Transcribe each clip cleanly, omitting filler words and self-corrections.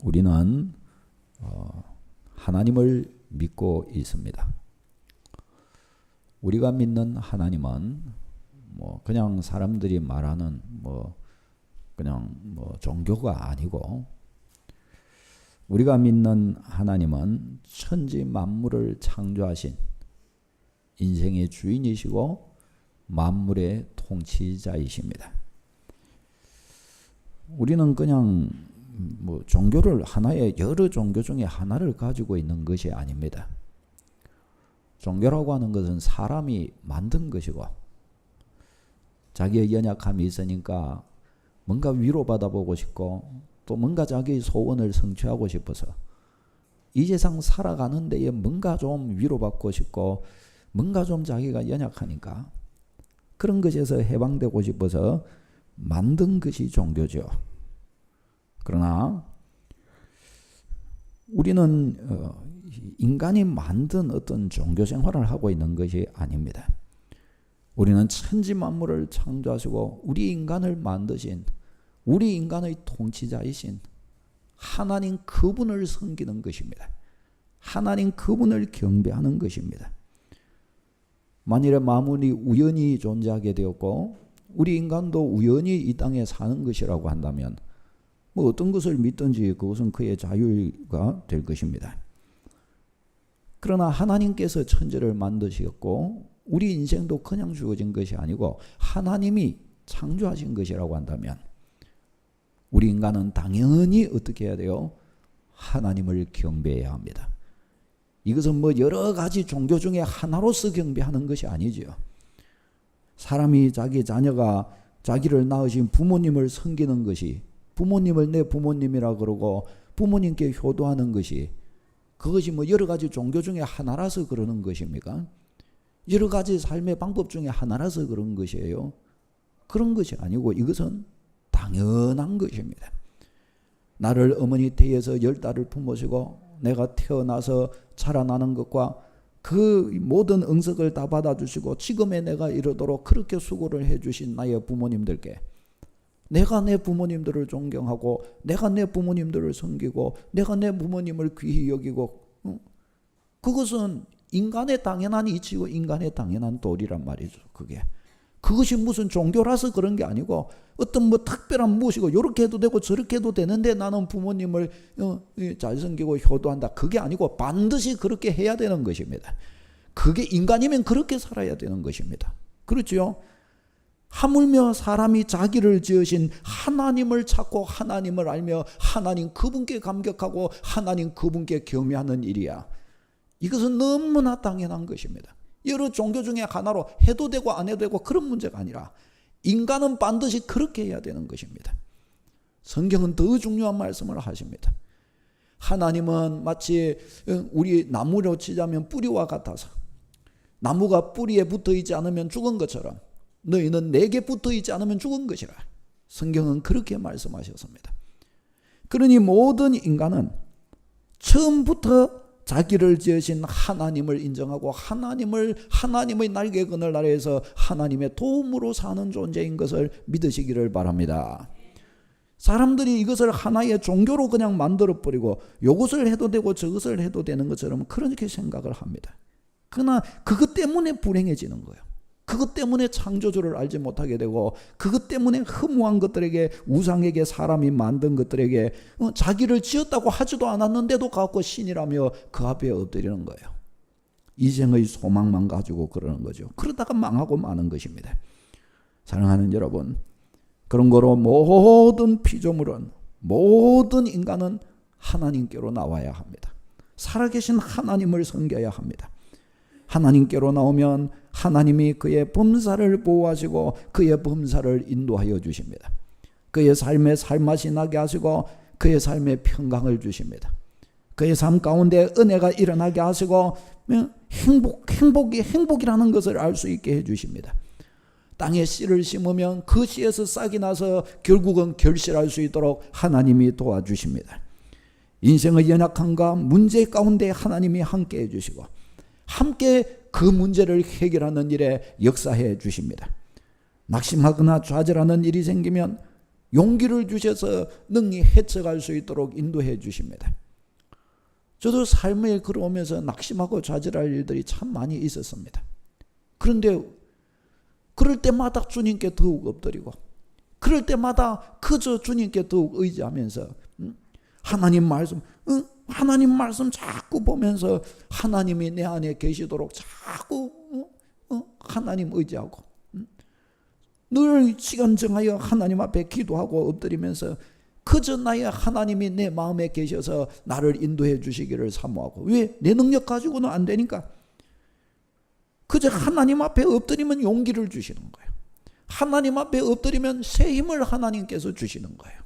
우리는 하나님을 믿고 있습니다. 우리가 믿는 하나님은 그냥 사람들이 말하는 그냥 종교가 아니고, 우리가 믿는 하나님은 천지 만물을 창조하신 인생의 주인이시고 만물의 통치자이십니다. 우리는 그냥 종교를 하나의 여러 종교 중에 하나를 가지고 있는 것이 아닙니다. 종교라고 하는 것은 사람이 만든 것이고, 자기의 연약함이 있으니까 뭔가 위로받아 보고 싶고, 또 뭔가 자기의 소원을 성취하고 싶어서 이 세상 살아가는 데에 뭔가 좀 위로받고 싶고, 뭔가 좀 자기가 연약하니까 그런 것에서 해방되고 싶어서 만든 것이 종교죠. 그러나 우리는 인간이 만든 어떤 종교 생활을 하고 있는 것이 아닙니다. 우리는 천지 만물을 창조하시고 우리 인간을 만드신, 우리 인간의 통치자이신 하나님 그분을 섬기는 것입니다. 하나님 그분을 경배하는 것입니다. 만일에 만물이 우연히 존재하게 되었고 우리 인간도 우연히 이 땅에 사는 것이라고 한다면 어떤 것을 믿든지 그것은 그의 자유가 될 것입니다. 그러나 하나님께서 천지를 만드셨고 우리 인생도 그냥 주어진 것이 아니고 하나님이 창조하신 것이라고 한다면 우리 인간은 당연히 어떻게 해야 돼요? 하나님을 경배해야 합니다. 이것은 여러 가지 종교 중에 하나로서 경배하는 것이 아니죠. 사람이 자기 자녀가 자기를 낳으신 부모님을 섬기는 것이, 부모님을 내 부모님이라 그러고 부모님께 효도하는 것이, 그것이 여러 가지 종교 중에 하나라서 그러는 것입니까? 여러 가지 삶의 방법 중에 하나라서 그런 것이에요. 그런 것이 아니고 이것은 당연한 것입니다. 나를 어머니 태에서 10달을 품으시고 내가 태어나서 자라나는 것과 그 모든 응석을 다 받아주시고 지금의 내가 이르도록 그렇게 수고를 해주신 나의 부모님들께 내가 내 부모님들을 존경하고 내가 내 부모님들을 섬기고 내가 내 부모님을 귀히 여기고, 그것은 인간의 당연한 이치고 인간의 당연한 도리란 말이죠. 그것이 무슨 종교라서 그런 게 아니고 어떤 특별한 무엇이고 이렇게 해도 되고 저렇게 해도 되는데 나는 부모님을 잘 섬기고 효도한다. 그게 아니고 반드시 그렇게 해야 되는 것입니다. 그게 인간이면 그렇게 살아야 되는 것입니다. 그렇죠? 하물며 사람이 자기를 지으신 하나님을 찾고 하나님을 알며 하나님 그분께 감격하고 하나님 그분께 경외하는 일이야. 이것은 너무나 당연한 것입니다. 여러 종교 중에 하나로 해도 되고 안 해도 되고 그런 문제가 아니라 인간은 반드시 그렇게 해야 되는 것입니다. 성경은 더 중요한 말씀을 하십니다. 하나님은 마치 우리 나무로 치자면 뿌리와 같아서 나무가 뿌리에 붙어 있지 않으면 죽은 것처럼 너희는 내게 붙어 있지 않으면 죽은 것이라. 성경은 그렇게 말씀하셨습니다. 그러니 모든 인간은 처음부터 자기를 지으신 하나님을 인정하고 하나님의 날개 그늘 아래에서 하나님의 도움으로 사는 존재인 것을 믿으시기를 바랍니다. 사람들이 이것을 하나의 종교로 그냥 만들어버리고 이것을 해도 되고 저것을 해도 되는 것처럼 그렇게 생각을 합니다. 그러나 그것 때문에 불행해지는 거예요. 그것 때문에 창조주를 알지 못하게 되고 그것 때문에 허무한 것들에게, 우상에게, 사람이 만든 것들에게 자기를 지었다고 하지도 않았는데도 갖고 신이라며 그 앞에 엎드리는 거예요. 이생의 소망만 가지고 그러는 거죠. 그러다가 망하고 마는 것입니다. 사랑하는 여러분, 그런 거로 모든 피조물은, 모든 인간은 하나님께로 나와야 합니다. 살아계신 하나님을 섬겨야 합니다. 하나님께로 나오면 하나님이 그의 범사를 보호하시고 그의 범사를 인도하여 주십니다. 그의 삶에 살맛이 나게 하시고 그의 삶에 평강을 주십니다. 그의 삶 가운데 은혜가 일어나게 하시고 행복이라는 것을 알 수 있게 해주십니다. 땅에 씨를 심으면 그 씨에서 싹이 나서 결국은 결실할 수 있도록 하나님이 도와주십니다. 인생의 연약함과 문제 가운데 하나님이 함께 해주시고 함께 그 문제를 해결하는 일에 역사해 주십니다. 낙심하거나 좌절하는 일이 생기면 용기를 주셔서 능히 헤쳐갈 수 있도록 인도해 주십니다. 저도 삶에 걸어오면서 낙심하고 좌절할 일들이 참 많이 있었습니다. 그런데 그럴 때마다 주님께 더욱 엎드리고, 그럴 때마다 그저 주님께 더욱 의지하면서 하나님 말씀 자꾸 보면서 하나님이 내 안에 계시도록 자꾸 하나님 의지하고, 늘 시간 정하여 하나님 앞에 기도하고 엎드리면서 그저 나의 하나님이 내 마음에 계셔서 나를 인도해 주시기를 사모하고, 왜? 내 능력 가지고는 안 되니까. 그저 하나님 앞에 엎드리면 용기를 주시는 거예요. 하나님 앞에 엎드리면 새 힘을 하나님께서 주시는 거예요.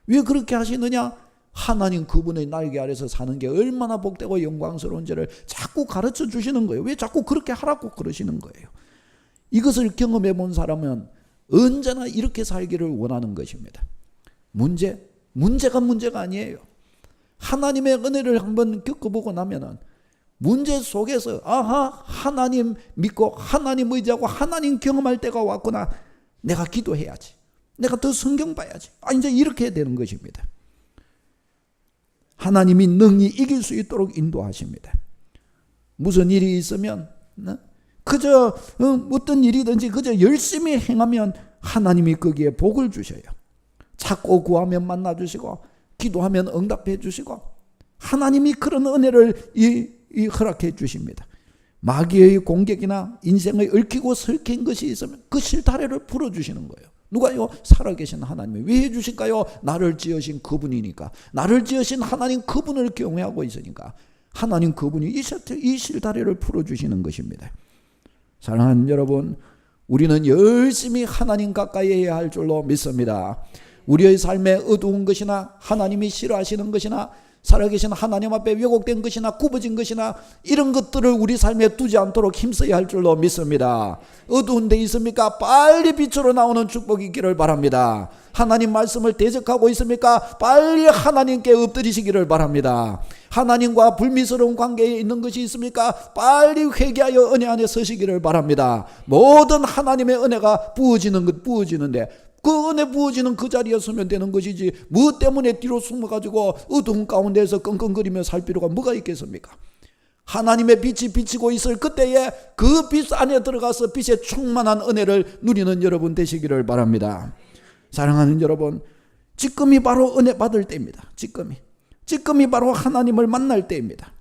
왜 그렇게 하시느냐? 하나님 그분의 날개 아래서 사는 게 얼마나 복되고 영광스러운지를 자꾸 가르쳐 주시는 거예요. 왜 자꾸 그렇게 하라고 그러시는 거예요? 이것을 경험해 본 사람은 언제나 이렇게 살기를 원하는 것입니다. 문제가 문제가 아니에요. 하나님의 은혜를 한번 겪어보고 나면은 문제 속에서 하나님 믿고 하나님 의지하고 하나님 경험할 때가 왔구나. 내가 기도해야지. 내가 더 성경 봐야지. 이제 이렇게 되는 것입니다. 하나님이 능히 이길 수 있도록 인도하십니다. 무슨 일이 있으면 그저 어떤 일이든지 그저 열심히 행하면 하나님이 거기에 복을 주셔요. 찾고 구하면 만나주시고, 기도하면 응답해 주시고, 하나님이 그런 은혜를 허락해 주십니다. 마귀의 공격이나 인생의 얽히고 설킨 것이 있으면 그 실타래를 풀어주시는 거예요. 누가요? 살아계신 하나님이. 왜 해주실까요? 나를 지으신 그분이니까. 나를 지으신 하나님 그분을 경외하고 있으니까 하나님 그분이 이 실타래를 풀어주시는 것입니다. 사랑하는 여러분, 우리는 열심히 하나님 가까이 해야 할 줄로 믿습니다. 우리의 삶에 어두운 것이나 하나님이 싫어하시는 것이나 살아계신 하나님 앞에 왜곡된 것이나 굽어진 것이나 이런 것들을 우리 삶에 두지 않도록 힘써야 할 줄로 믿습니다. 어두운 데 있습니까? 빨리 빛으로 나오는 축복이 있기를 바랍니다. 하나님 말씀을 대적하고 있습니까? 빨리 하나님께 엎드리시기를 바랍니다. 하나님과 불미스러운 관계에 있는 것이 있습니까? 빨리 회개하여 은혜 안에 서시기를 바랍니다. 모든 하나님의 은혜가 부어지는데 그 은혜 부어지는 그 자리에 서면 되는 것이지, 뭐 때문에 뒤로 숨어가지고 어두운 가운데에서 끙끙거리며 살 필요가 뭐가 있겠습니까? 하나님의 빛이 비치고 있을 그때에 그 빛 안에 들어가서 빛의 충만한 은혜를 누리는 여러분 되시기를 바랍니다. 사랑하는 여러분, 지금이 바로 은혜 받을 때입니다. 지금이 바로 하나님을 만날 때입니다.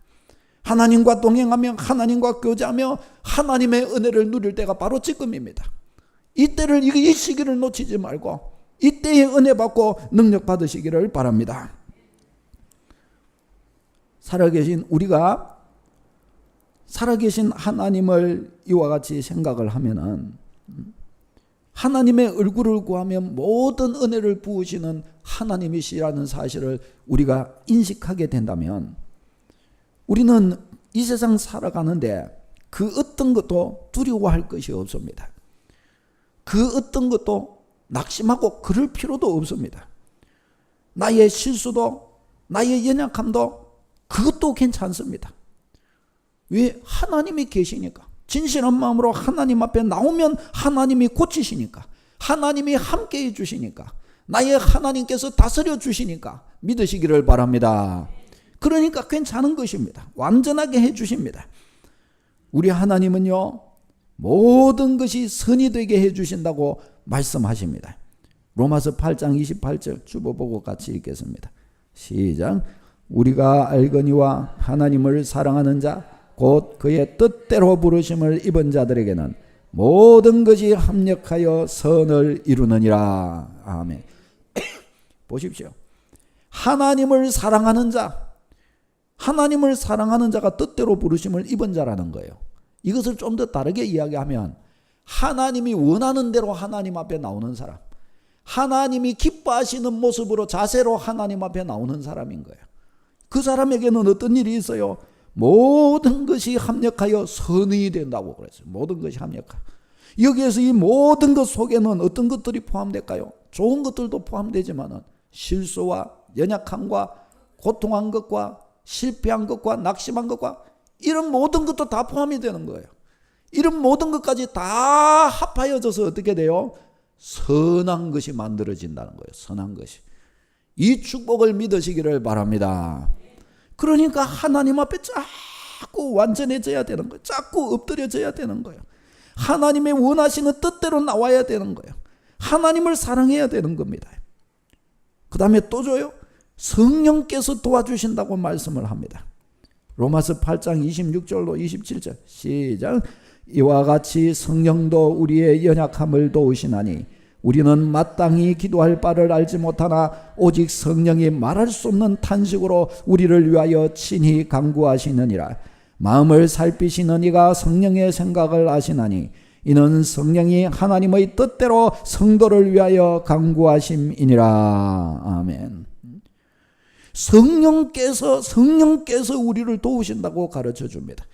하나님과 동행하며 하나님과 교제하며 하나님의 은혜를 누릴 때가 바로 지금입니다. 이때를, 이 시기를 놓치지 말고 이때에 은혜 받고 능력 받으시기를 바랍니다. 우리가 살아계신 하나님을 이와 같이 생각을 하면은, 하나님의 얼굴을 구하면 모든 은혜를 부으시는 하나님이시라는 사실을 우리가 인식하게 된다면, 우리는 이 세상 살아가는데 그 어떤 것도 두려워할 것이 없습니다. 그 어떤 것도 낙심하고 그럴 필요도 없습니다. 나의 실수도, 나의 연약함도 그것도 괜찮습니다. 왜? 하나님이 계시니까. 진실한 마음으로 하나님 앞에 나오면 하나님이 고치시니까, 하나님이 함께해 주시니까, 나의 하나님께서 다스려 주시니까 믿으시기를 바랍니다. 그러니까 괜찮은 것입니다. 완전하게 해 주십니다. 우리 하나님은요, 모든 것이 선이 되게 해 주신다고 말씀하십니다. 로마서 8장 28절 주보보고 같이 읽겠습니다. 시작. 우리가 알거니와 하나님을 사랑하는 자 곧 그의 뜻대로 부르심을 입은 자들에게는 모든 것이 합력하여 선을 이루느니라. 아멘. 보십시오. 하나님을 사랑하는 자가 뜻대로 부르심을 입은 자라는 거예요. 이것을 좀 더 다르게 이야기하면, 하나님이 원하는 대로 하나님 앞에 나오는 사람, 하나님이 기뻐하시는 모습으로, 자세로 하나님 앞에 나오는 사람인 거예요. 그 사람에게는 어떤 일이 있어요? 모든 것이 합력하여 선이 된다고 그랬어요. 모든 것이 합력하여. 여기에서 이 모든 것 속에는 어떤 것들이 포함될까요? 좋은 것들도 포함되지만 실수와 연약함과 고통한 것과 실패한 것과 낙심한 것과 이런 모든 것도 다 포함이 되는 거예요. 이런 모든 것까지 다 합하여져서 어떻게 돼요? 선한 것이 만들어진다는 거예요. 선한 것이. 이 축복을 믿으시기를 바랍니다. 그러니까 하나님 앞에 자꾸 완전해져야 되는 거예요. 자꾸 엎드려져야 되는 거예요. 하나님의 원하시는 뜻대로 나와야 되는 거예요. 하나님을 사랑해야 되는 겁니다. 그 다음에 또 줘요. 성령께서 도와주신다고 말씀을 합니다. 로마서 8장 26절로 27절 시작. 이와 같이 성령도 우리의 연약함을 도우시나니 우리는 마땅히 기도할 바를 알지 못하나 오직 성령이 말할 수 없는 탄식으로 우리를 위하여 친히 간구하시느니라. 마음을 살피시는 이가 성령의 생각을 아시나니 이는 성령이 하나님의 뜻대로 성도를 위하여 간구하심이니라. 아멘. 성령께서 우리를 도우신다고 가르쳐 줍니다.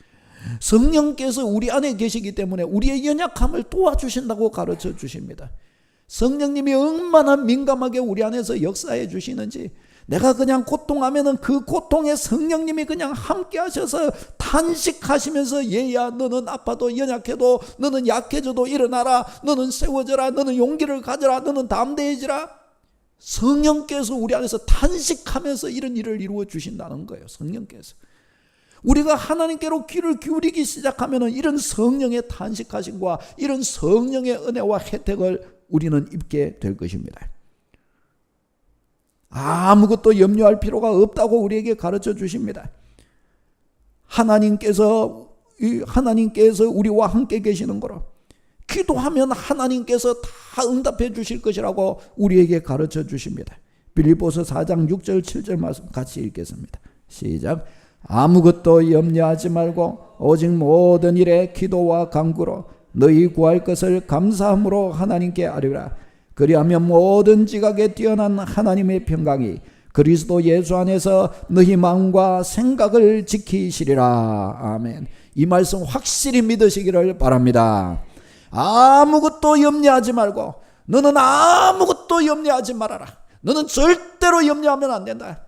성령께서 우리 안에 계시기 때문에 우리의 연약함을 도와주신다고 가르쳐 주십니다. 성령님이 얼마나 민감하게 우리 안에서 역사해 주시는지, 내가 그냥 고통하면은 그 고통에 성령님이 그냥 함께 하셔서 탄식하시면서 얘야 너는 아파도 연약해도 너는 약해져도 일어나라, 너는 세워져라, 너는 용기를 가져라, 너는 담대해지라. 성령께서 우리 안에서 탄식하면서 이런 일을 이루어 주신다는 거예요. 성령께서. 우리가 하나님께로 귀를 기울이기 시작하면 이런 성령의 탄식하심과 이런 성령의 은혜와 혜택을 우리는 입게 될 것입니다. 아무것도 염려할 필요가 없다고 우리에게 가르쳐 주십니다. 하나님께서 우리와 함께 계시는 거로, 기도하면 하나님께서 다 응답해 주실 것이라고 우리에게 가르쳐 주십니다. 빌립보서 4장 6절 7절 말씀 같이 읽겠습니다. 시작. 아무것도 염려하지 말고 오직 모든 일에 기도와 간구로 너희 구할 것을 감사함으로 하나님께 아뢰라. 그리하면 모든 지각에 뛰어난 하나님의 평강이 그리스도 예수 안에서 너희 마음과 생각을 지키시리라. 아멘. 이 말씀 확실히 믿으시기를 바랍니다. 아무것도 염려하지 말고, 너는 아무것도 염려하지 말아라. 너는 절대로 염려하면 안 된다.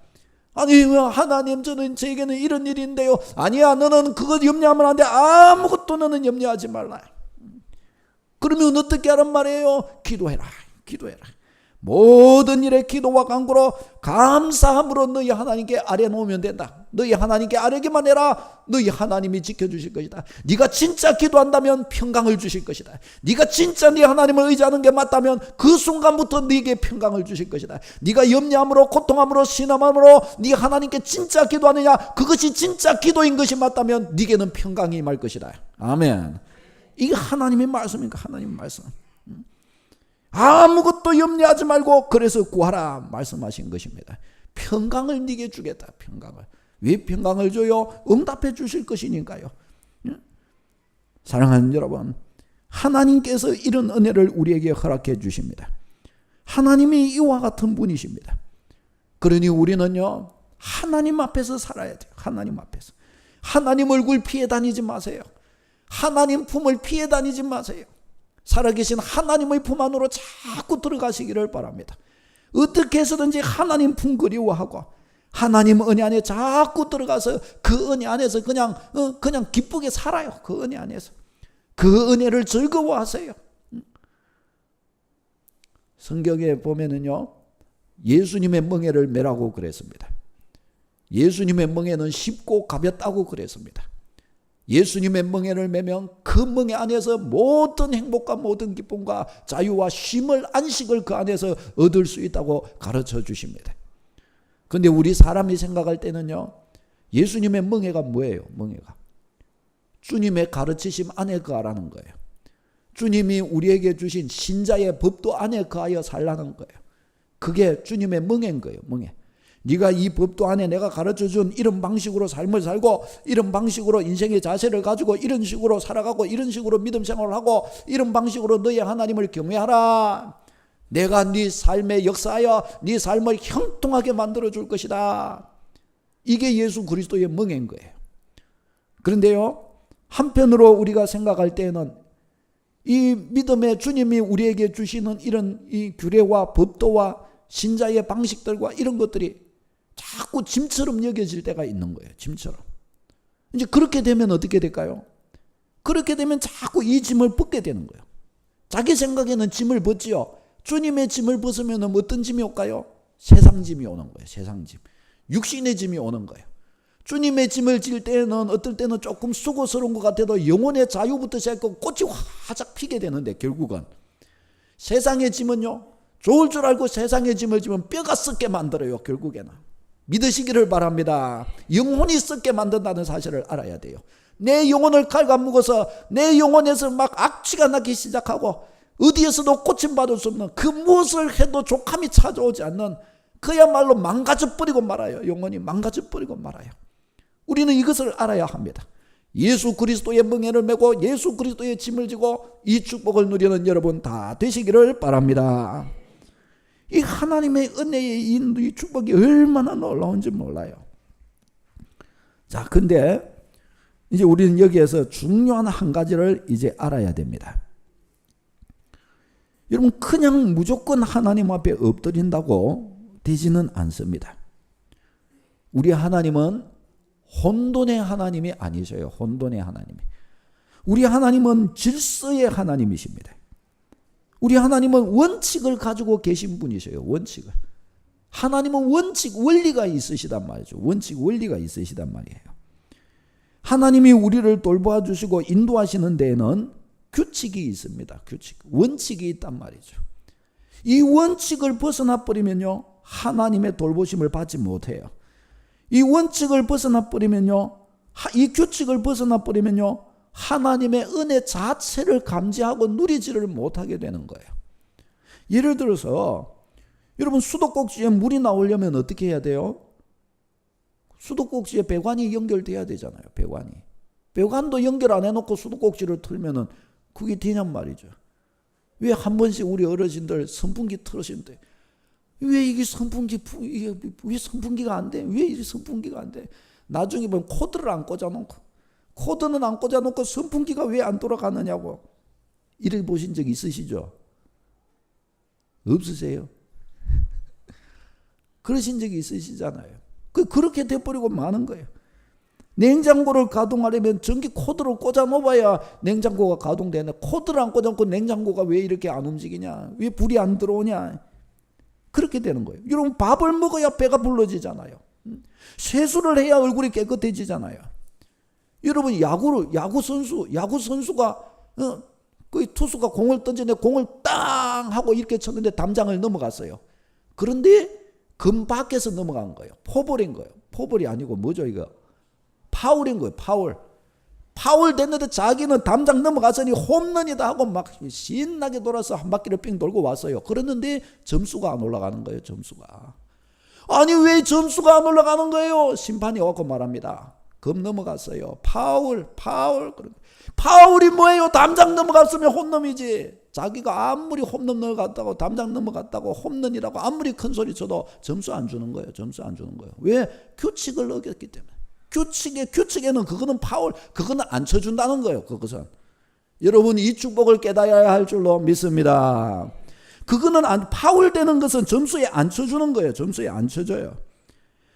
아니 하나님 저에게는 이런 일인데요. 아니야, 너는 그거 염려하면 안 돼. 아무것도 너는 염려하지 말라. 그러면 어떻게 하란 말이에요? 기도해라. 모든 일에 기도와 간구로 감사함으로 너희 하나님께 아뢰놓으면 된다. 너희 하나님께 아뢰기만 해라. 너희 하나님이 지켜주실 것이다. 네가 진짜 기도한다면 평강을 주실 것이다. 네가 진짜 네 하나님을 의지하는 게 맞다면 그 순간부터 네게 평강을 주실 것이다. 네가 염려함으로 고통함으로 신음함으로 네 하나님께 진짜 기도하느냐, 그것이 진짜 기도인 것이 맞다면 네게는 평강이 임할 것이다. 아멘. 이게 하나님의 말씀입니까? 하나님의 말씀. 아무것도 염려하지 말고 그래서 구하라 말씀하신 것입니다. 평강을 네게 주겠다. 평강을. 왜 평강을 줘요? 응답해 주실 것이니까요. 사랑하는 여러분, 하나님께서 이런 은혜를 우리에게 허락해 주십니다. 하나님이 이와 같은 분이십니다. 그러니 우리는요, 하나님 앞에서 살아야 돼요. 하나님 앞에서. 하나님 얼굴 피해 다니지 마세요. 하나님 품을 피해 다니지 마세요. 살아계신 하나님의 품 안으로 자꾸 들어가시기를 바랍니다. 어떻게 해서든지 하나님 품 그리워하고 하나님 은혜 안에 자꾸 들어가서 그 은혜 안에서 그냥 기쁘게 살아요. 그 은혜 안에서. 그 은혜를 즐거워하세요. 성경에 보면은요, 예수님의 멍에를 매라고 그랬습니다. 예수님의 멍에는 쉽고 가볍다고 그랬습니다. 예수님의 멍에를 매면 그 멍에 안에서 모든 행복과 모든 기쁨과 자유와 쉼을, 안식을 그 안에서 얻을 수 있다고 가르쳐 주십니다. 그런데 우리 사람이 생각할 때는요, 예수님의 멍에가 뭐예요? 멍에가 주님의 가르치심 안에 거하라는 거예요. 주님이 우리에게 주신 신자의 법도 안에 거하여 살라는 거예요. 그게 주님의 멍에인 거예요. 멍에. 네가 이 법도 안에 내가 가르쳐준 이런 방식으로 삶을 살고, 이런 방식으로 인생의 자세를 가지고, 이런 식으로 살아가고, 이런 식으로 믿음 생활을 하고, 이런 방식으로 너의 하나님을 경외하라. 내가 네 삶에 역사하여 네 삶을 형통하게 만들어 줄 것이다. 이게 예수 그리스도의 멍에인 거예요. 그런데요, 한편으로 우리가 생각할 때에는 이 믿음의 주님이 우리에게 주시는 이런 이 규례와 법도와 신자의 방식들과 이런 것들이 자꾸 짐처럼 여겨질 때가 있는 거예요. 짐처럼. 이제 그렇게 되면 어떻게 될까요? 그렇게 되면 자꾸 이 짐을 벗게 되는 거예요. 자기 생각에는 짐을 벗지요. 주님의 짐을 벗으면 어떤 짐이 올까요? 세상 짐이 오는 거예요. 세상 짐. 육신의 짐이 오는 거예요. 주님의 짐을 질 때는 어떨 때는 조금 수고스러운 것 같아도 영혼의 자유부터 시작하고 꽃이 화작 피게 되는데, 결국은 세상의 짐은요, 좋을 줄 알고 세상의 짐을 지면 뼈가 썩게 만들어요. 결국에는 믿으시기를 바랍니다. 영혼이 썩게 만든다는 사실을 알아야 돼요. 내 영혼을 갉아먹어서 내 영혼에서 막 악취가 나기 시작하고 어디에서도 고침받을 수 없는, 그 무엇을 해도 족함이 찾아오지 않는, 그야말로 망가져버리고 말아요. 영혼이 망가져버리고 말아요. 우리는 이것을 알아야 합니다. 예수 그리스도의 멍에를 메고 예수 그리스도의 짐을 지고 이 축복을 누리는 여러분 다 되시기를 바랍니다. 이 하나님의 은혜의 이 축복이 얼마나 놀라운지 몰라요. 자, 근데 이제 우리는 여기에서 중요한 한 가지를 이제 알아야 됩니다. 여러분, 그냥 무조건 하나님 앞에 엎드린다고 되지는 않습니다. 우리 하나님은 혼돈의 하나님이 아니셔요. 혼돈의 하나님이. 우리 하나님은 질서의 하나님이십니다. 우리 하나님은 원칙을 가지고 계신 분이셔요. 원칙을. 하나님은 원칙, 원리가 있으시단 말이죠. 원칙, 원리가 있으시단 말이에요. 하나님이 우리를 돌보아 주시고 인도하시는 데에는 규칙이 있습니다. 규칙, 원칙이 있단 말이죠. 이 원칙을 벗어나 버리면요, 하나님의 돌보심을 받지 못해요. 이 원칙을 벗어나 버리면요, 이 규칙을 벗어나 버리면요, 하나님의 은혜 자체를 감지하고 누리지를 못하게 되는 거예요. 예를 들어서 여러분, 수도꼭지에 물이 나오려면 어떻게 해야 돼요? 수도꼭지에 배관이 연결돼야 되잖아요. 배관도 연결 안 해놓고 수도꼭지를 틀면은 그게 되냔 말이죠. 왜 한 번씩 우리 어르신들 선풍기 틀으신데, 왜 이게 왜 선풍기가 안 돼? 왜 이 선풍기가 안 돼? 나중에 보면 코드를 안 꽂아놓고, 코드는 안 꽂아놓고 선풍기가 왜 안 돌아가느냐고. 이를 보신 적 있으시죠? 없으세요? 그러신 적이 있으시잖아요. 그렇게 돼버리고 마는 거예요. 냉장고를 가동하려면 전기 코드를 꽂아 놓아야 냉장고가 가동되는데, 코드를 안 꽂아놓고 냉장고가 왜 이렇게 안 움직이냐? 왜 불이 안 들어오냐? 그렇게 되는 거예요. 여러분, 밥을 먹어야 배가 불러지잖아요. 세수를 해야 얼굴이 깨끗해지잖아요. 여러분, 야구 선수가 그 투수가 공을 던지는데 공을 땅 하고 이렇게 쳤는데 담장을 넘어갔어요. 그런데 금 밖에서 넘어간 거예요. 포볼인 거예요. 포볼이 아니고 뭐죠 이거? 파울인 거예요. 파울 됐는데 자기는 담장 넘어갔으니 홈런이다 하고 막 신나게 돌아서 한 바퀴를 삥 돌고 왔어요. 그랬는데 점수가 안 올라가는 거예요. 점수가. 아니, 왜 점수가 안 올라가는 거예요? 심판이 와서 말합니다. 금 넘어갔어요. 파울. 파울이 뭐예요? 담장 넘어갔으면 홈런이지. 자기가 아무리 홈런 넘어갔다고, 담장 넘어갔다고, 홈런이라고 아무리 큰 소리 쳐도 점수 안 주는 거예요. 점수 안 주는 거예요. 왜? 규칙을 어겼기 때문에. 규칙에는 그거는 파울, 그거는 안 쳐준다는 거예요. 그것은. 여러분, 이 축복을 깨달아야 할 줄로 믿습니다. 그거는 파울되는 것은 점수에 안 쳐주는 거예요. 점수에 안 쳐줘요.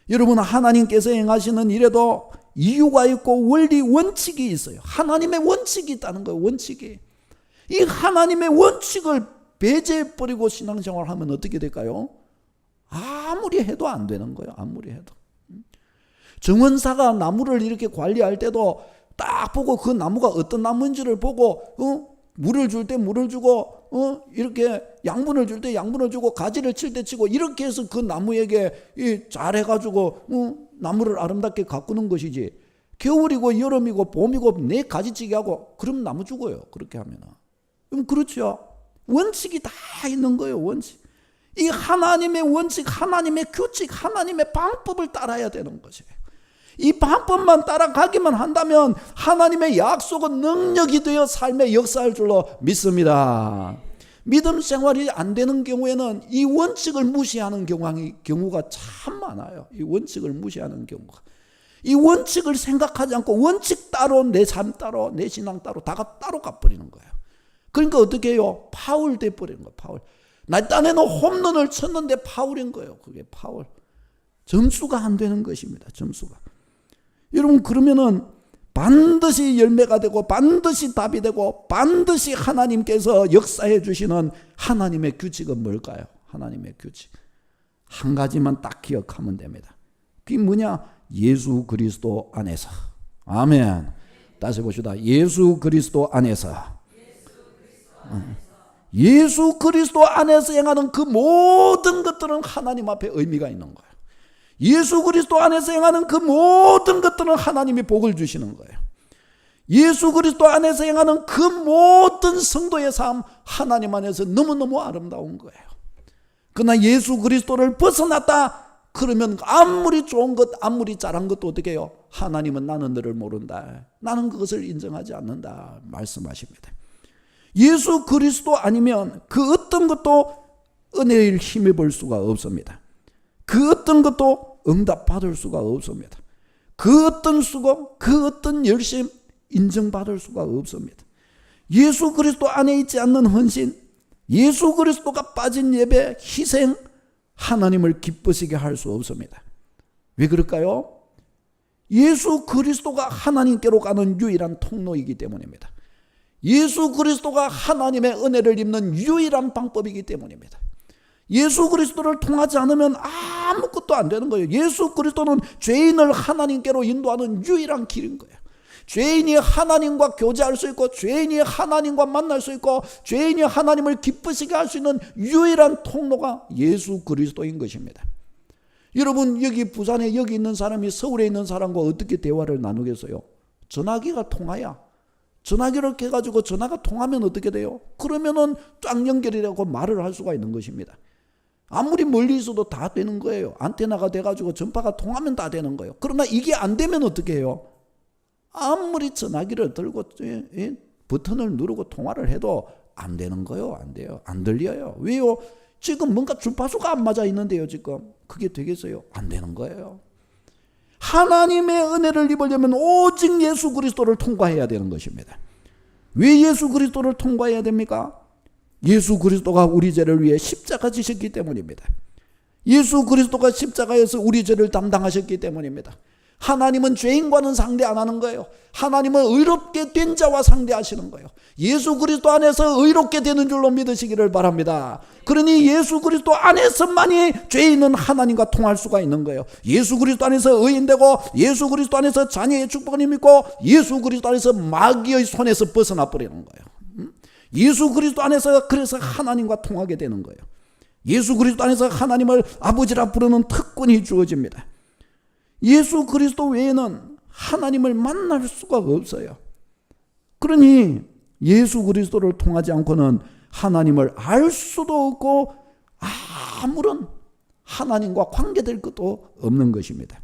여러분, 하나님께서 행하시는 일에도 이유가 있고 원리, 원칙이 있어요. 하나님의 원칙이 있다는 거예요. 원칙이. 이 하나님의 원칙을 배제해버리고 신앙생활을 하면 어떻게 될까요? 아무리 해도 안 되는 거예요. 아무리 해도. 정원사가 나무를 이렇게 관리할 때도 딱 보고 그 나무가 어떤 나무인지를 보고, 물을 줄 때 물을 주고, 이렇게 양분을 줄 때 양분을 주고, 가지를 칠 때 치고, 이렇게 해서 그 나무에게 잘 해가지고 나무를 아름답게 가꾸는 것이지. 겨울이고 여름이고 봄이고 내 가지치기 하고 그럼 나무 죽어요. 그렇게 하면. 그렇죠. 원칙이 다 있는 거예요. 원칙. 이 하나님의 원칙, 하나님의 규칙, 하나님의 방법을 따라야 되는 것이에요. 이 방법만 따라가기만 한다면 하나님의 약속은 능력이 되어 삶에 역사할 줄로 믿습니다. 믿음 생활이 안 되는 경우에는 이 원칙을 무시하는 경우가 참 많아요. 이 원칙을 무시하는 경우가. 이 원칙을 생각하지 않고 원칙 따로, 내 삶 따로, 내 신앙 따로, 다가 따로 가버리는 거예요. 그러니까 어떻게 해요? 파울 돼버리는 거예요. 파울. 나 딴에는 홈런을 쳤는데 파울인 거예요. 그게 파울. 점수가 안 되는 것입니다. 점수가. 여러분, 그러면은 반드시 열매가 되고 반드시 답이 되고 반드시 하나님께서 역사해 주시는 하나님의 규칙은 뭘까요? 하나님의 규칙 한 가지만 딱 기억하면 됩니다. 그게 뭐냐? 예수 그리스도 안에서. 아멘. 다시 봅시다. 예수 그리스도 안에서. 예수 그리스도 안에서 행하는 그 모든 것들은 하나님 앞에 의미가 있는 거예요. 예수 그리스도 안에서 행하는 그 모든 것들은 하나님이 복을 주시는 거예요. 예수 그리스도 안에서 행하는 그 모든 성도의 삶 하나님 안에서 너무너무 아름다운 거예요. 그러나 예수 그리스도를 벗어났다 그러면 아무리 좋은 것 아무리 잘한 것도 어떻게 해요? 하나님은 나는 너를 모른다. 나는 그것을 인정하지 않는다 말씀하십니다. 예수 그리스도 아니면 그 어떤 것도 은혜를 힘입을 수가 없습니다. 그 어떤 것도 응답받을 수가 없습니다. 그 어떤 수고 그 어떤 열심 인정받을 수가 없습니다. 예수 그리스도 안에 있지 않는 헌신, 예수 그리스도가 빠진 예배, 희생, 하나님을 기쁘시게 할 수 없습니다. 왜 그럴까요? 예수 그리스도가 하나님께로 가는 유일한 통로이기 때문입니다. 예수 그리스도가 하나님의 은혜를 입는 유일한 방법이기 때문입니다. 예수 그리스도를 통하지 않으면 아무것도 안 되는 거예요. 예수 그리스도는 죄인을 하나님께로 인도하는 유일한 길인 거예요. 죄인이 하나님과 교제할 수 있고 죄인이 하나님과 만날 수 있고 죄인이 하나님을 기쁘시게 할 수 있는 유일한 통로가 예수 그리스도인 것입니다. 여러분 여기 부산에 여기 있는 사람이 서울에 있는 사람과 어떻게 대화를 나누겠어요? 전화기가 통화야. 전화기를 켜가지고 전화가 통하면 어떻게 돼요? 그러면은 쫙 연결이 되고 말을 할 수가 있는 것입니다. 아무리 멀리 있어도 다 되는 거예요. 안테나가 돼가지고 전파가 통하면 다 되는 거예요. 그러나 이게 안 되면 어떻게 해요? 아무리 전화기를 들고 버튼을 누르고 통화를 해도 안 되는 거예요. 안 돼요. 안 들려요. 왜요? 지금 뭔가 주파수가 안 맞아 있는데요. 지금 그게 되겠어요? 안 되는 거예요. 하나님의 은혜를 입으려면 오직 예수 그리스도를 통과해야 되는 것입니다. 왜 예수 그리스도를 통과해야 됩니까? 예수 그리스도가 우리 죄를 위해 십자가 지셨기 때문입니다. 예수 그리스도가 십자가에서 우리 죄를 담당하셨기 때문입니다. 하나님은 죄인과는 상대 안 하는 거예요. 하나님은 의롭게 된 자와 상대하시는 거예요. 예수 그리스도 안에서 의롭게 되는 줄로 믿으시기를 바랍니다. 그러니 예수 그리스도 안에서만이 죄인은 하나님과 통할 수가 있는 거예요. 예수 그리스도 안에서 의인되고 예수 그리스도 안에서 자녀의 축복을 믿고 예수 그리스도 안에서 마귀의 손에서 벗어나 버리는 거예요. 예수 그리스도 안에서 그래서 하나님과 통하게 되는 거예요. 예수 그리스도 안에서 하나님을 아버지라 부르는 특권이 주어집니다. 예수 그리스도 외에는 하나님을 만날 수가 없어요. 그러니 예수 그리스도를 통하지 않고는 하나님을 알 수도 없고 아무런 하나님과 관계될 것도 없는 것입니다.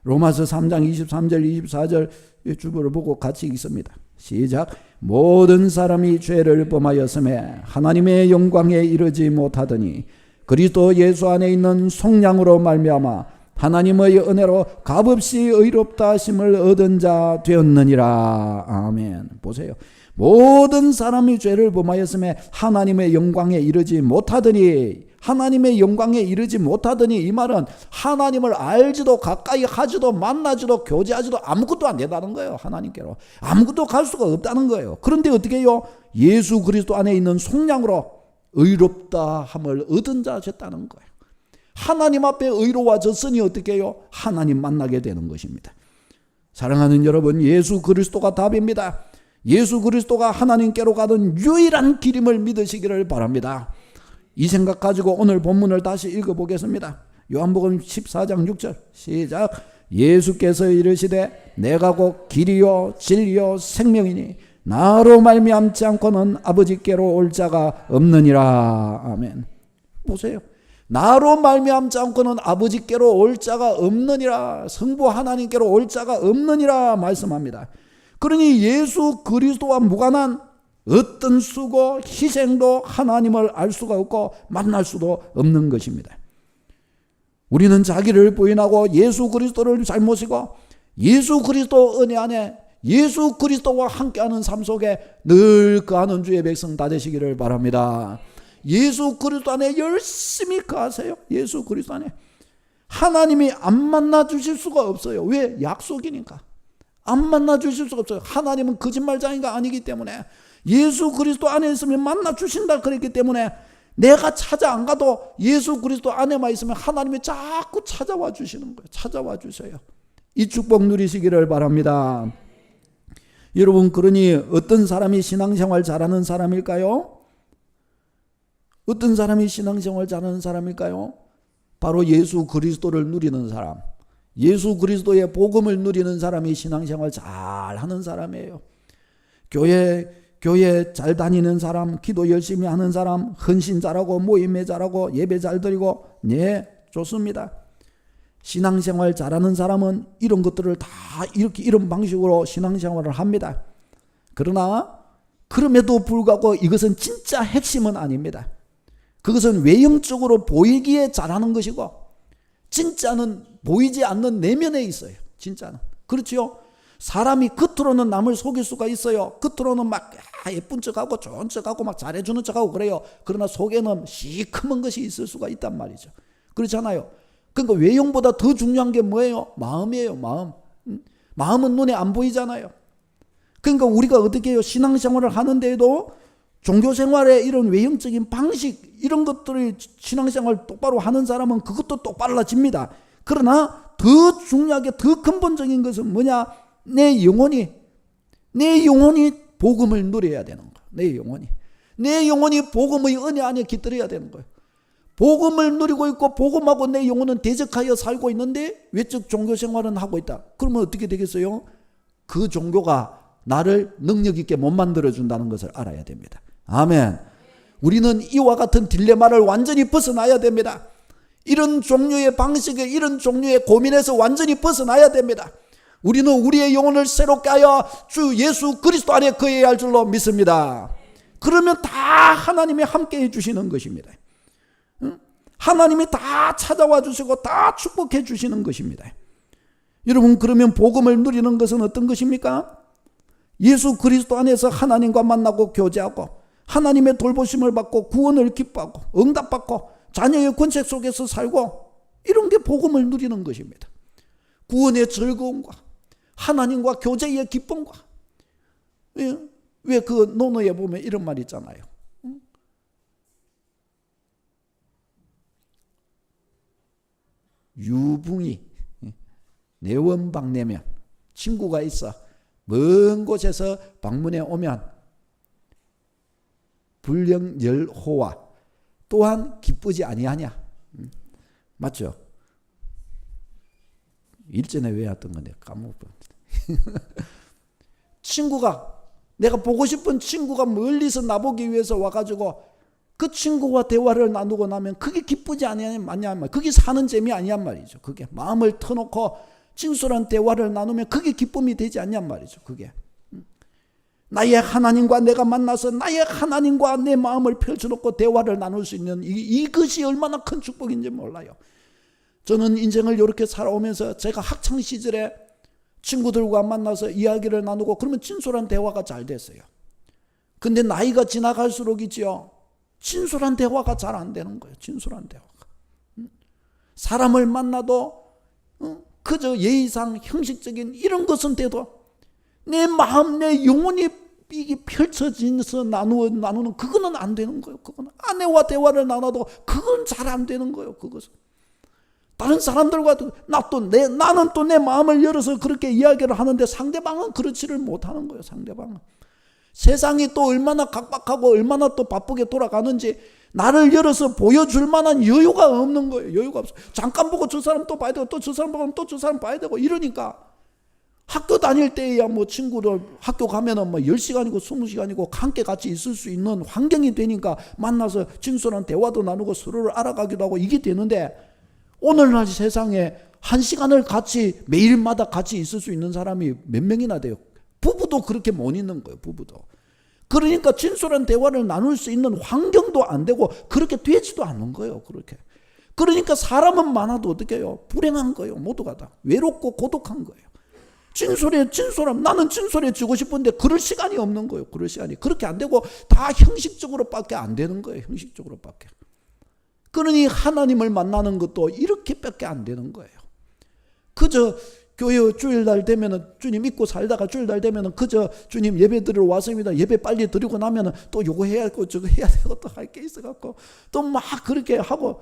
로마서 3장 23절 24절 주보를 보고 같이 읽습니다. 시작. 모든 사람이 죄를 범하였음에 하나님의 영광에 이르지 못하더니 그리스도 예수 안에 있는 속량으로 말미암아 하나님의 은혜로 값없이 의롭다 하심을 얻은 자 되었느니라. 아멘. 보세요. 모든 사람이 죄를 범하였음에 하나님의 영광에 이르지 못하더니, 하나님의 영광에 이르지 못하더니, 이 말은 하나님을 알지도 가까이 하지도 만나지도 교제하지도 아무것도 안 된다는 거예요. 하나님께로 아무것도 갈 수가 없다는 거예요. 그런데 어떻게 해요? 예수 그리스도 안에 있는 속량으로 의롭다 함을 얻은 자 됐다는 거예요. 하나님 앞에 의로워졌으니 어떻게 해요? 하나님 만나게 되는 것입니다. 사랑하는 여러분, 예수 그리스도가 답입니다. 예수 그리스도가 하나님께로 가는 유일한 길임을 믿으시기를 바랍니다. 이 생각 가지고 오늘 본문을 다시 읽어보겠습니다. 요한복음 14장 6절 시작. 예수께서 이르시되 내가 곧 길이요 진리요 생명이니 나로 말미암지 않고는 아버지께로 올 자가 없느니라. 아멘. 보세요. 나로 말미암지 않고는 아버지께로 올 자가 없느니라. 성부 하나님께로 올 자가 없느니라 말씀합니다. 그러니 예수 그리스도와 무관한 어떤 수고 희생도 하나님을 알 수가 없고 만날 수도 없는 것입니다. 우리는 자기를 부인하고 예수 그리스도를 잘 모시고 예수 그리스도 은혜 안에 예수 그리스도와 함께하는 삶 속에 늘 거하는 주의 백성 다 되시기를 바랍니다. 예수 그리스도 안에 열심히 거하세요. 예수 그리스도 안에 하나님이 안 만나 주실 수가 없어요. 왜? 약속이니까. 안 만나 주실 수가 없어요. 하나님은 거짓말장이가 아니기 때문에, 예수 그리스도 안에 있으면 만나 주신다 그랬기 때문에, 내가 찾아 안 가도 예수 그리스도 안에만 있으면 하나님이 자꾸 찾아와 주시는 거예요. 찾아와 주셔요. 이 축복 누리시기를 바랍니다. 여러분, 그러니 어떤 사람이 신앙생활 잘하는 사람일까요? 어떤 사람이 신앙생활 잘하는 사람일까요? 바로 예수 그리스도를 누리는 사람, 예수 그리스도의 복음을 누리는 사람이 신앙생활 잘하는 사람이에요. 교회 잘 다니는 사람, 기도 열심히 하는 사람, 헌신 잘하고 모임에 잘하고 예배 잘 드리고, 네, 좋습니다. 신앙생활 잘하는 사람은 이런 것들을 다 이렇게 이런 방식으로 신앙생활을 합니다. 그러나 그럼에도 불구하고 이것은 진짜 핵심은 아닙니다. 그것은 외형적으로 보이기에 잘하는 것이고, 진짜는 보이지 않는 내면에 있어요. 진짜는. 그렇죠? 사람이 겉으로는 남을 속일 수가 있어요. 겉으로는 막 예쁜 척하고 좋은 척하고 막 잘해주는 척하고 그래요. 그러나 속에는 시커먼 것이 있을 수가 있단 말이죠. 그렇잖아요. 그러니까 외형보다 더 중요한 게 뭐예요? 마음이에요. 마음. 마음은 눈에 안 보이잖아요. 그러니까 우리가 어떻게 해요? 신앙생활을 하는데도 종교생활의 이런 외형적인 방식, 이런 것들을 신앙생활 똑바로 하는 사람은 그것도 똑바로집니다. 그러나 더 중요하게 더 근본적인 것은 뭐냐? 내 영혼이 복음을 누려야 되는 거예요. 내 영혼이 복음의 은혜 안에 깃들어야 되는 거예요. 복음을 누리고 있고 복음하고 내 영혼은 대적하여 살고 있는데 외적 종교생활은 하고 있다. 그러면 어떻게 되겠어요? 그 종교가 나를 능력 있게 못 만들어준다는 것을 알아야 됩니다. 아멘. 우리는 이와 같은 딜레마를 완전히 벗어나야 됩니다. 이런 종류의 방식에, 이런 종류의 고민에서 완전히 벗어나야 됩니다. 우리는 우리의 영혼을 새롭게 하여 주 예수 그리스도 안에 거해야 할 줄로 믿습니다. 그러면 다 하나님이 함께 해주시는 것입니다. 하나님이 다 찾아와 주시고 다 축복해 주시는 것입니다. 여러분, 그러면 복음을 누리는 것은 어떤 것입니까? 예수 그리스도 안에서 하나님과 만나고 교제하고, 하나님의 돌보심을 받고, 구원을 기뻐하고, 응답받고, 자녀의 권책 속에서 살고, 이런 게 복음을 누리는 것입니다. 구원의 즐거움과 하나님과 교제의 기쁨과, 왜 그 논어에 보면 이런 말 있잖아요. 유붕이 내원방내면, 친구가 있어 먼 곳에서 방문해 오면 불령열호와 또한 기쁘지 아니하냐. 맞죠? 일전에 외웠던 건데 까먹었다. 친구가, 내가 보고 싶은 친구가 멀리서 나보기 위해서 와가지고 그 친구와 대화를 나누고 나면 그게 기쁘지 아니냐, 그게 사는 재미 아니란 말이죠. 그게 마음을 터놓고 진솔한 대화를 나누면 그게 기쁨이 되지 않냔 말이죠. 그게 나의 하나님과 내가 만나서 나의 하나님과 내 마음을 펼쳐놓고 대화를 나눌 수 있는 이것이 얼마나 큰 축복인지 몰라요. 저는 인생을 이렇게 살아오면서 제가 학창 시절에 친구들과 만나서 이야기를 나누고 그러면 진솔한 대화가 잘 됐어요. 근데 나이가 지나갈수록 있지요, 진솔한 대화가 잘 안 되는 거예요. 진솔한 대화가. 사람을 만나도 그저 예의상 형식적인 이런 것은 돼도 내 마음, 내 영혼이 이게 펼쳐지면서 나누는 그거는 안 되는 거예요. 그거는 아내와 대화를 나눠도 그건 잘 안 되는 거예요. 그것은 다른 사람들과 나는 또 내 마음을 열어서 그렇게 이야기를 하는데 상대방은 그렇지를 못하는 거예요. 상대방은 세상이 또 얼마나 각박하고 얼마나 또 바쁘게 돌아가는지 나를 열어서 보여줄 만한 여유가 없는 거예요. 여유가 없어. 잠깐 보고 저 사람 또 봐야 되고 또 저 사람 보고 또 저 사람 봐야 되고 이러니까 학교 다닐 때야 뭐 친구들 학교 가면은 뭐 10시간이고 20시간이고 함께 같이 있을 수 있는 환경이 되니까 만나서 진솔한 대화도 나누고 서로를 알아가기도 하고 이게 되는데, 오늘날 세상에 1시간을 같이 매일마다 같이 있을 수 있는 사람이 몇 명이나 돼요. 부부도 그렇게 못 있는 거예요. 부부도. 그러니까 진솔한 대화를 나눌 수 있는 환경도 안 되고 그렇게 되지도 않는 거예요. 그렇게. 그러니까 사람은 많아도 어떻게 해요? 불행한 거예요. 모두가 다. 외롭고 고독한 거예요. 나는 진솔해지고 싶은데 그럴 시간이 없는 거예요. 그럴 시간이. 그렇게 안 되고 다 형식적으로밖에 안 되는 거예요. 형식적으로밖에. 그러니 하나님을 만나는 것도 이렇게밖에 안 되는 거예요. 그저 교회 주일날 되면은 주님 믿고 살다가 주일날 되면은 그저 주님 예배 드리러 왔습니다. 예배 빨리 드리고 나면은 또 요거 해야 하고 저거 해야 되고 또 할 게 있어갖고 또 막 그렇게 하고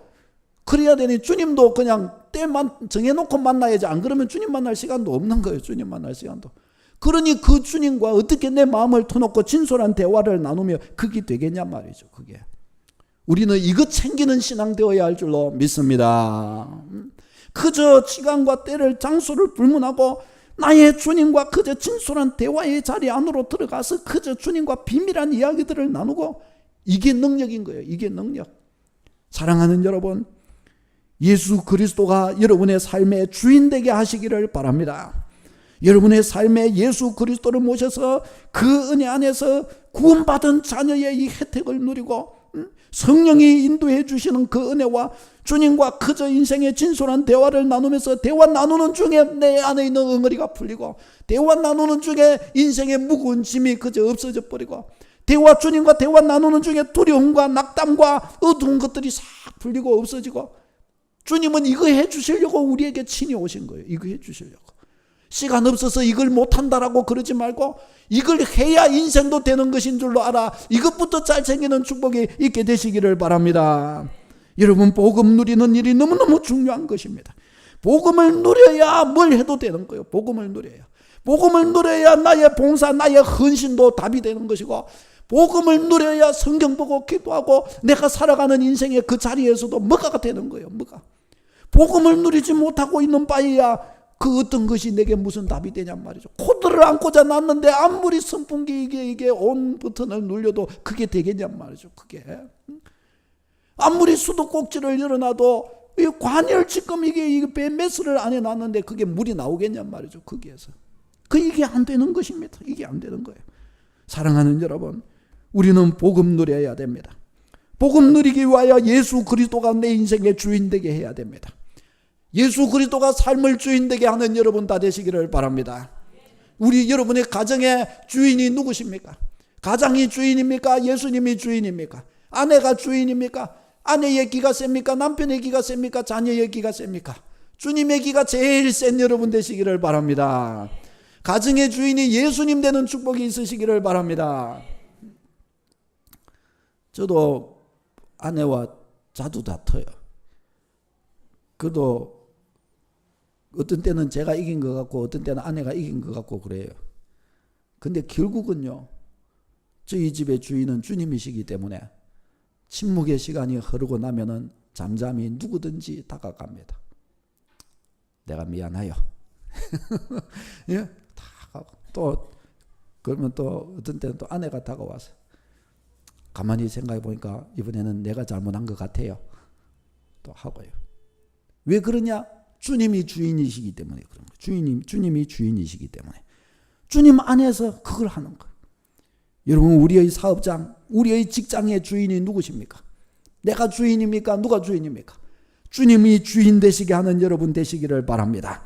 그래야 되니 주님도 그냥 때만 정해놓고 만나야지. 안 그러면 주님 만날 시간도 없는 거예요. 주님 만날 시간도. 그러니 그 주님과 어떻게 내 마음을 터놓고 진솔한 대화를 나누며 그게 되겠냐 말이죠. 그게. 우리는 이것 챙기는 신앙 되어야 할 줄로 믿습니다. 그저 시간과 때를 장소를 불문하고 나의 주님과 그저 진솔한 대화의 자리 안으로 들어가서 그저 주님과 비밀한 이야기들을 나누고 이게 능력인 거예요. 이게 능력. 사랑하는 여러분, 예수 그리스도가 여러분의 삶의 주인 되게 하시기를 바랍니다. 여러분의 삶에 예수 그리스도를 모셔서 그 은혜 안에서 구원받은 자녀의 이 혜택을 누리고 성령이 인도해 주시는 그 은혜와 주님과 그저 인생의 진솔한 대화를 나누면서 대화 나누는 중에 내 안에 있는 엉어리가 풀리고 대화 나누는 중에 인생의 무거운 짐이 그저 없어져 버리고 주님과 대화 나누는 중에 두려움과 낙담과 어두운 것들이 싹 풀리고 없어지고 주님은 이거 해 주시려고 우리에게 친히 오신 거예요. 이거 해 주시려고. 시간 없어서 이걸 못한다라고 그러지 말고 이걸 해야 인생도 되는 것인 줄로 알아. 이것부터 잘 챙기는 축복이 있게 되시기를 바랍니다. 여러분, 복음 누리는 일이 너무너무 중요한 것입니다. 복음을 누려야 뭘 해도 되는 거예요. 복음을 누려야. 복음을 누려야 나의 봉사, 나의 헌신도 답이 되는 것이고 복음을 누려야 성경 보고 기도하고 내가 살아가는 인생의 그 자리에서도 뭐가 되는 거예요. 뭐가. 복음을 누리지 못하고 있는 바에야 그 어떤 것이 내게 무슨 답이 되냔 말이죠. 코드를 안고자 놨는데 아무리 선풍기 이게 온 버튼을 눌려도 그게 되겠냔 말이죠. 그게 아무리 수도꼭지를 열어놔도 이 관열지금 이게 배 매스를 안에 놨는데 그게 물이 나오겠냔 말이죠. 거기에서 이게 안 되는 것입니다. 이게 안 되는 거예요. 사랑하는 여러분, 우리는 복음 누려야 됩니다. 복음 누리기 위하여 예수 그리스도가 내 인생의 주인 되게 해야 됩니다. 예수 그리스도가 삶을 주인 되게 하는 여러분 다 되시기를 바랍니다. 우리 여러분의 가정의 주인이 누구십니까? 가장이 주인입니까? 예수님이 주인입니까? 아내가 주인입니까? 아내의 기가 셉니까? 남편의 기가 셉니까? 자녀의 기가 셉니까? 주님의 기가 제일 센 여러분 되시기를 바랍니다. 가정의 주인이 예수님 되는 축복이 있으시기를 바랍니다. 저도 아내와 자주 다퉈요. 그도 어떤 때는 제가 이긴 것 같고 어떤 때는 아내가 이긴 것 같고 그래요. 근데 결국은요, 저희 집의 주인은 주님이시기 때문에 침묵의 시간이 흐르고 나면은 잠잠히 누구든지 다가갑니다. 내가 미안해요. 예? 또 그러면 또 어떤 때는 또 아내가 다가와서 가만히 생각해 보니까 이번에는 내가 잘못한 것 같아요. 또 하고요. 왜 그러냐? 주님이 주인이시기 때문에 그런 거예요. 주님이 주인이시기 때문에. 주님 안에서 그걸 하는 거예요. 여러분, 우리의 사업장, 우리의 직장의 주인이 누구십니까? 내가 주인입니까? 누가 주인입니까? 주님이 주인 되시게 하는 여러분 되시기를 바랍니다.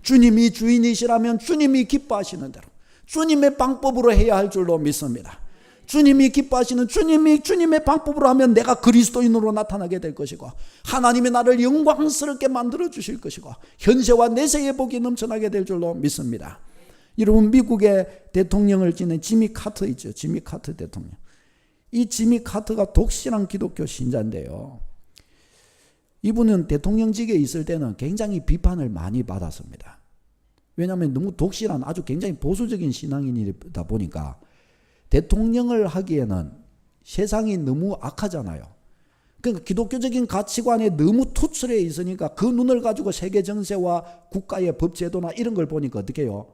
주님이 주인이시라면 주님이 기뻐하시는 대로 주님의 방법으로 해야 할 줄로 믿습니다. 주님이 기뻐하시는 주님의 방법으로 하면 내가 그리스도인으로 나타나게 될 것이고 하나님이 나를 영광스럽게 만들어 주실 것이고 현세와 내세의 복이 넘쳐나게 될 줄로 믿습니다. 여러분, 미국의 대통령을 지낸 지미 카터 있죠. 지미 카터 대통령. 이 지미 카터가 독실한 기독교 신자인데요. 이분은 대통령직에 있을 때는 굉장히 비판을 많이 받았습니다. 왜냐하면 너무 독실한 아주 굉장히 보수적인 신앙인이다 보니까 대통령을 하기에는 세상이 너무 악하잖아요. 그러니까 기독교적인 가치관에 너무 투철해 있으니까 그 눈을 가지고 세계 정세와 국가의 법제도나 이런 걸 보니까 어떻게 해요?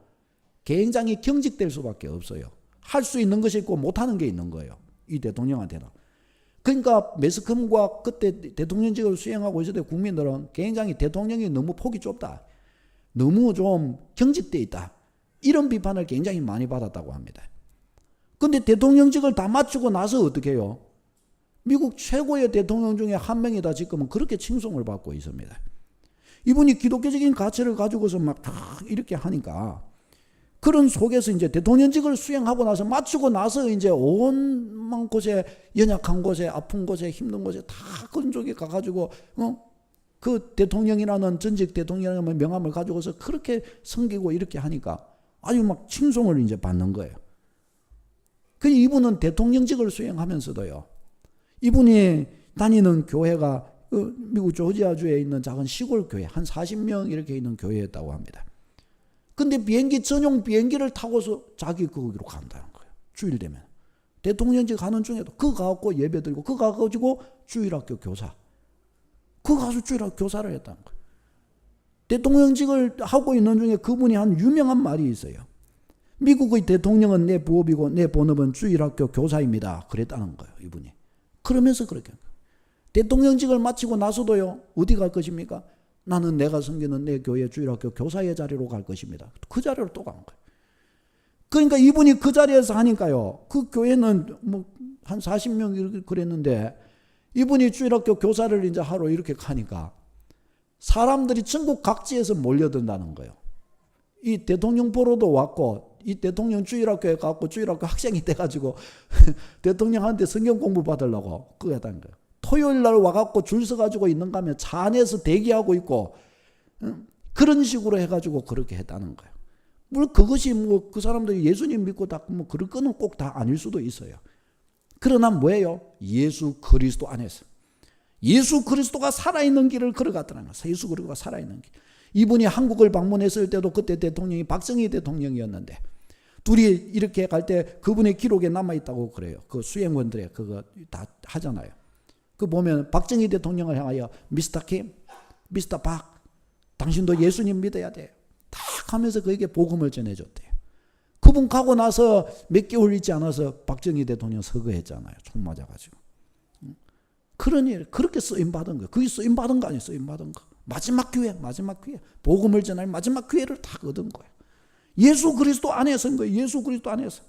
굉장히 경직될 수밖에 없어요. 할 수 있는 것이 있고 못하는 게 있는 거예요. 이 대통령한테는. 그러니까 매스컴과 그때 대통령직을 수행하고 있을 때 국민들은 굉장히 대통령이 너무 폭이 좁다. 너무 좀 경직돼 있다. 이런 비판을 굉장히 많이 받았다고 합니다. 근데 대통령직을 다 마치고 나서 어떻게 해요? 미국 최고의 대통령 중에 한 명이다 지금은 그렇게 칭송을 받고 있습니다. 이분이 기독교적인 가치를 가지고서 막 이렇게 하니까 그런 속에서 이제 대통령직을 수행하고 나서 마치고 나서 이제 온만 곳에 연약한 곳에 아픈 곳에 힘든 곳에 다 그런 쪽에 가가지고 그 대통령이라는 전직 대통령이라는 명함을 가지고서 그렇게 섬기고 이렇게 하니까 아주 막 칭송을 이제 받는 거예요. 그 이분은 대통령직을 수행하면서도요. 이분이 다니는 교회가 미국 조지아주에 있는 작은 시골 교회 한 40명 이렇게 있는 교회였다고 합니다. 근데 비행기 전용 비행기를 타고서 자기 거기로 간다는 거예요. 주일 되면. 대통령직 가는 중에도 그거 가갖고 예배 드리고 그거 가가지고 주일학교 교사. 그거 가서 주일학교 교사를 했다는 거예요. 대통령직을 하고 있는 중에 그분이 한 유명한 말이 있어요. 미국의 대통령은 내 부업이고 내 본업은 주일학교 교사입니다. 그랬다는 거예요. 이분이. 그러면서 그렇게. 대통령직을 마치고 나서도요. 어디 갈 것입니까? 나는 내가 섬기는 내 교회 주일학교 교사의 자리로 갈 것입니다. 그 자리로 또 간 거예요. 그러니까 이분이 그 자리에서 하니까요. 그 교회는 뭐 한 40명 이렇게 그랬는데 이분이 주일학교 교사를 이제 하러 이렇게 가니까 사람들이 전국 각지에서 몰려든다는 거예요. 이 대통령 보러도 왔고 이 대통령 주일학교에 가고 주일학교 학생이 돼가지고 대통령한테 성경 공부 받으려고 그거 했다는 거예요. 토요일 날 와갖고 줄 서가지고 있는가 하면 차 안에서 대기하고 있고 그런 식으로 해가지고 그렇게 했다는 거예요. 물론 그것이 뭐 그 사람들이 예수님 믿고 다 뭐 그럴 거는 꼭 다 아닐 수도 있어요. 그러나 뭐예요? 예수 그리스도 안에서. 예수 그리스도가 살아있는 길을 걸어갔더라는 거예요. 예수 그리스도가 살아있는 길. 이분이 한국을 방문했을 때도 그때 대통령이 박정희 대통령이었는데 둘이 이렇게 갈 때 그분의 기록에 남아있다고 그래요. 그 수행원들의 그거 다 하잖아요. 그 보면 박정희 대통령을 향하여 미스터 킴, 미스터 박, 당신도 예수님 믿어야 돼. 딱 하면서 그에게 복음을 전해줬대요. 그분 가고 나서 몇 개월 있지 않아서 박정희 대통령 서거했잖아요. 총 맞아가지고. 그러니 그렇게 쓰임받은 거예요. 그게 쓰임받은 거 아니에요. 쓰임받은 거. 마지막 기회. 복음을 전할 마지막 기회를 다 얻은 거예요. 예수 그리스도 안에서인 거예요. 예수 그리스도 안에서.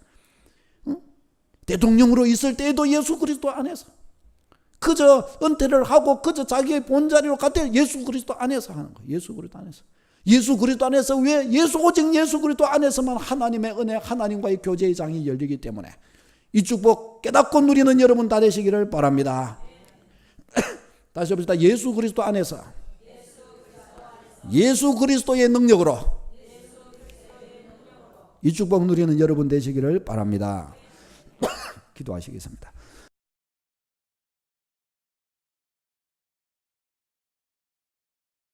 대통령으로 있을 때에도 예수 그리스도 안에서. 그저 은퇴를 하고 그저 자기의 본자리로 갈 때 예수 그리스도 안에서 하는 거예요. 예수 그리스도 안에서. 예수 그리스도 안에서 왜? 오직 예수 그리스도 안에서만 하나님의 은혜, 하나님과의 교제의 장이 열리기 때문에 이 축복 깨닫고 누리는 여러분 다 되시기를 바랍니다. 다시 봅시다. 예수 그리스도 안에서 예수 그리스도의 능력으로 이 축복 누리는 여러분 되시기를 바랍니다. 기도하시겠습니다.